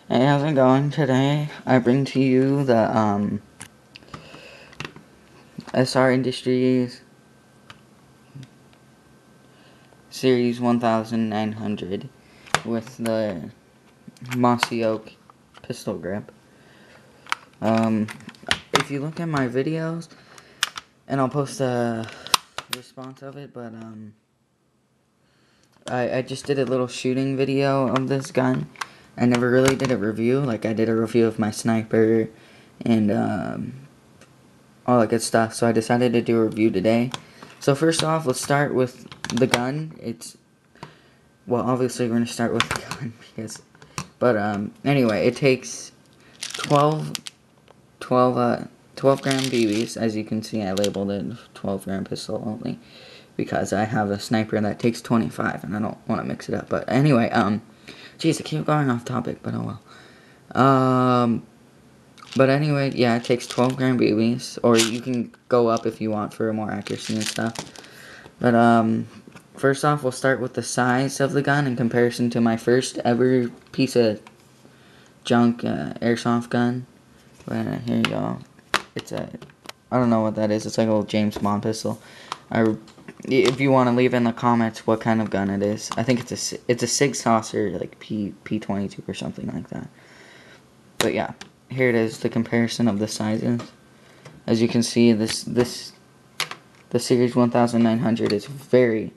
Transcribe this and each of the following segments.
Hey, how's it going? Today I bring to you the SR Industries Series 1900 with the Mossy Oak pistol grip. If you look at my videos, and I'll post a response of it, but I just did a little shooting video of this gun. I never really did a review. Like, I did a review of my sniper and all that good stuff, so I decided to do a review today. So first off, let's start with the gun. Well, obviously we're going to start with the gun, anyway, it takes 12 gram BBs. As you can see, I labeled it 12 gram pistol only, because I have a sniper that takes 25, and I don't want to mix it up. But anyway, jeez, I keep going off topic, but oh well. But anyway, yeah, it takes 12 gram BBs, or you can go up if you want for more accuracy and stuff. But first off, we'll start with the size of the gun in comparison to my first ever piece of junk airsoft gun. But here you go. I don't know what that is. It's like a little James Bond pistol. If you want to leave in the comments what kind of gun it is, I think it's a Sig Saucer, like P22 or something like that. But yeah, here it is, the comparison of the sizes. As you can see, the Series 1900 is fairly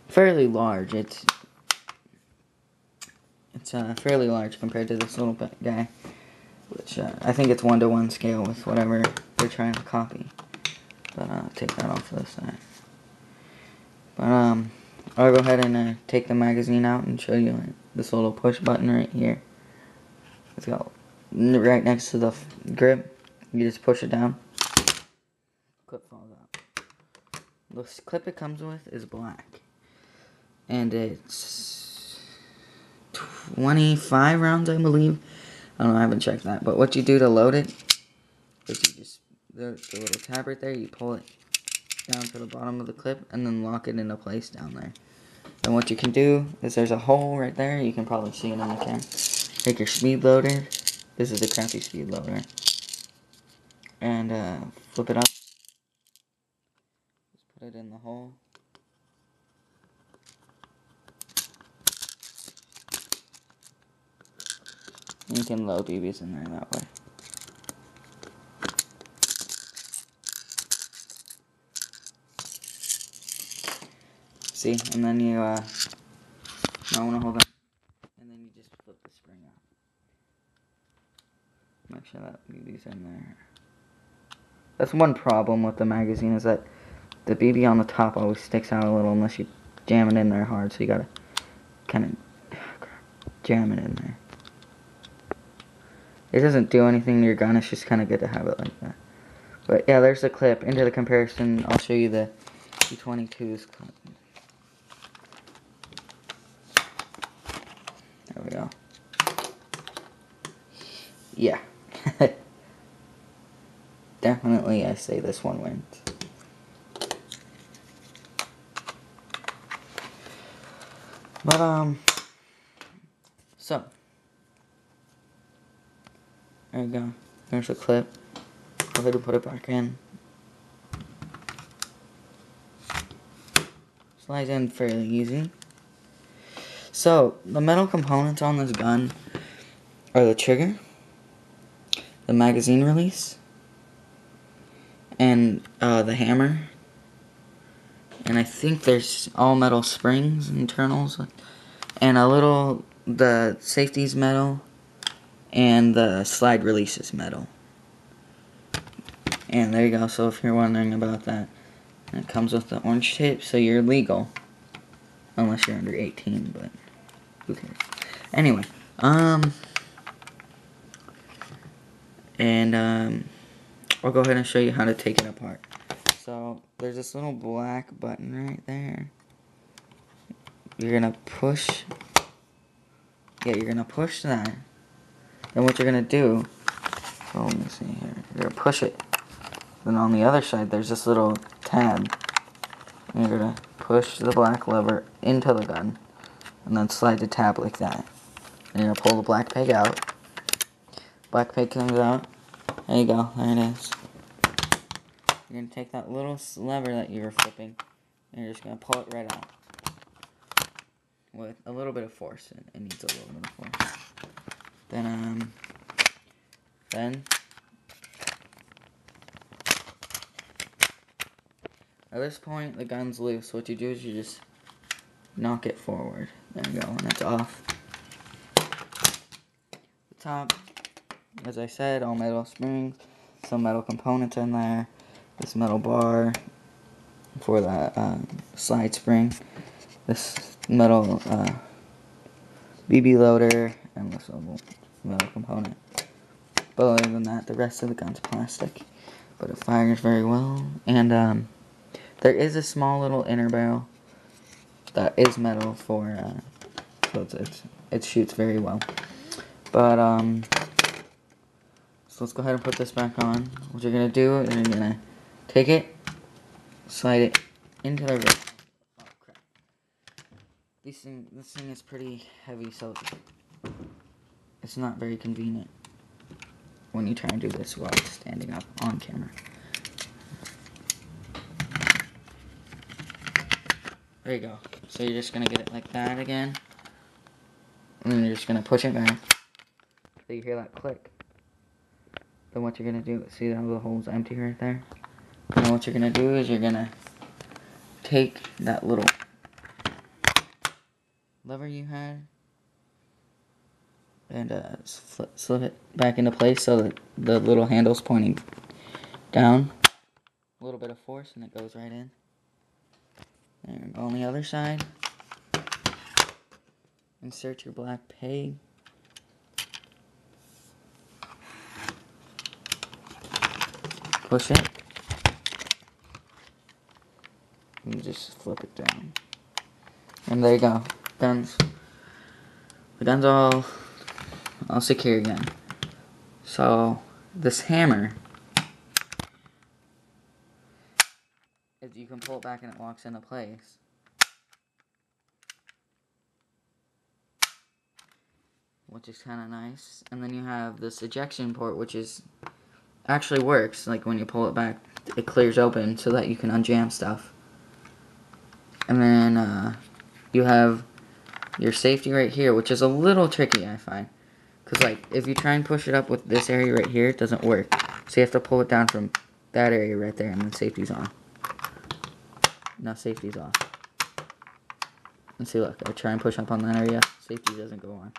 large. It's fairly large compared to this little guy, which I think it's 1-to-1 scale with whatever they're trying to copy. But I'll take that off to the side. But I'll go ahead and take the magazine out and show you this little push button right here. It's got right next to the grip. You just push it down. Clip falls out. The clip it comes with is black, and it's 25 rounds, I believe. I don't know, I haven't checked that. But what you do to load it is you just, the little tab right there, you pull it down to the bottom of the clip and then lock it into place down there. And what you can do is there's a hole right there. You can probably see it on the camera. Take your speed loader. This is a crappy speed loader. And flip it up. Just put it in the hole. You can load BBs in there that way. See, and then you might want to hold on, and then you just flip the spring out. Make sure that BB's in there. That's one problem with the magazine, is that the BB on the top always sticks out a little unless you jam it in there hard, so you gotta kind of jam it in there. It doesn't do anything to your gun, it's just kind of good to have it like that. But yeah, there's the clip. Into the comparison, I'll show you the P22's clip. There we go. Yeah. Definitely, I say this one wins. But, so, there you go. There's the clip. Go ahead and put it back in. Slides in fairly easy. So, the metal components on this gun are the trigger, the magazine release, and the hammer. And I think there's all metal springs, internals, and the safety's metal, and the slide release is metal. And there you go. So if you're wondering about that, it comes with the orange tape, so you're legal. Unless you're under 18, but who cares? Anyway, I'll go ahead and show you how to take it apart. So there's this little black button right there. You're gonna push. Yeah, you're gonna push that. Then what you're gonna do? So let me see here. You're gonna push it. Then on the other side, there's this little tab. And you're gonna push the black lever into the gun, and then slide the tab like that. And you're gonna pull the black peg out. black pig comes out. There you go, there it is. You're going to take that little lever that you were flipping, and you're just going to pull it right out. With a little bit of force. It needs a little bit of force. Then, at this point, the gun's loose. What you do is you just knock it forward. There you go, and it's off. The top, as I said, all metal springs, some metal components in there, this metal bar for the slide spring, this metal BB loader, and this little metal component. But other than that, the rest of the gun's plastic, but it fires very well. And there is a small little inner barrel that is metal for, so it shoots very well. But so let's go ahead and put this back on. What you're gonna do is you're gonna take it, slide it into the rig. Oh crap! This thing is pretty heavy, so it's not very convenient when you try and do this while standing up on camera. There you go. So you're just gonna get it like that again, and then you're just gonna push it back. So you hear that click. Then what you're gonna do, see how the hole's empty right there? And then what you're gonna do is you're gonna take that little lever you had and slip it back into place so that the little handle's pointing down. A little bit of force and it goes right in. And on the other side, insert your black peg. Push it. And just flip it down. And there you go. Guns. The gun's all secure again. So this hammer, if you can pull it back and it locks into place. Which is kind of nice. And then you have this ejection port, which is actually works. Like when you pull it back, it clears open so that you can unjam stuff. And then you have your safety right here, which is a little tricky, I find. Because like if you try and push it up with this area right here, it doesn't work. So you have to pull it down from that area right there, and then safety's on. Now safety's off. And see, look, I try and push up on that area, safety doesn't go on.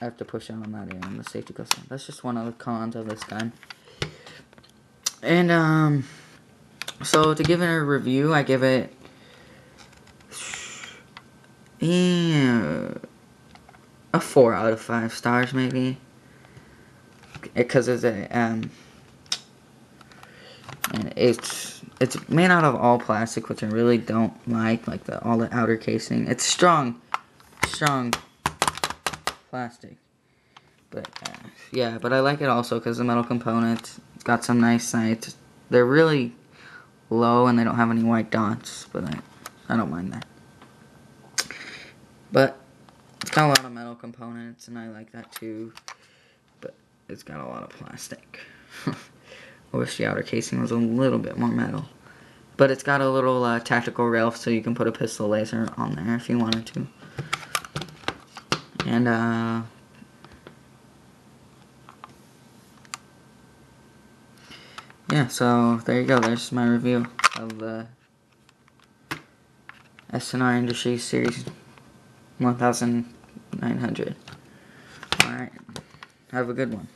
I have to push down on that area and the safety goes on. That's just one of the cons of this gun. And so to give it a review, I give it a 4 out of 5 stars maybe. Because it's and it's made out of all plastic, which I really don't like all the outer casing. It's strong plastic, but yeah, but I like it also because the metal components, it's got some nice sights. They're really low and they don't have any white dots, but I don't mind that. But it's got a lot of metal components and I like that too, but it's got a lot of plastic. I wish the outer casing was a little bit more metal. But it's got a little tactical rail so you can put a pistol laser on there if you wanted to. And yeah, so there you go. There's my review of the SNR Industries Series 1900. Alright, have a good one.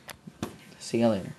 See you later.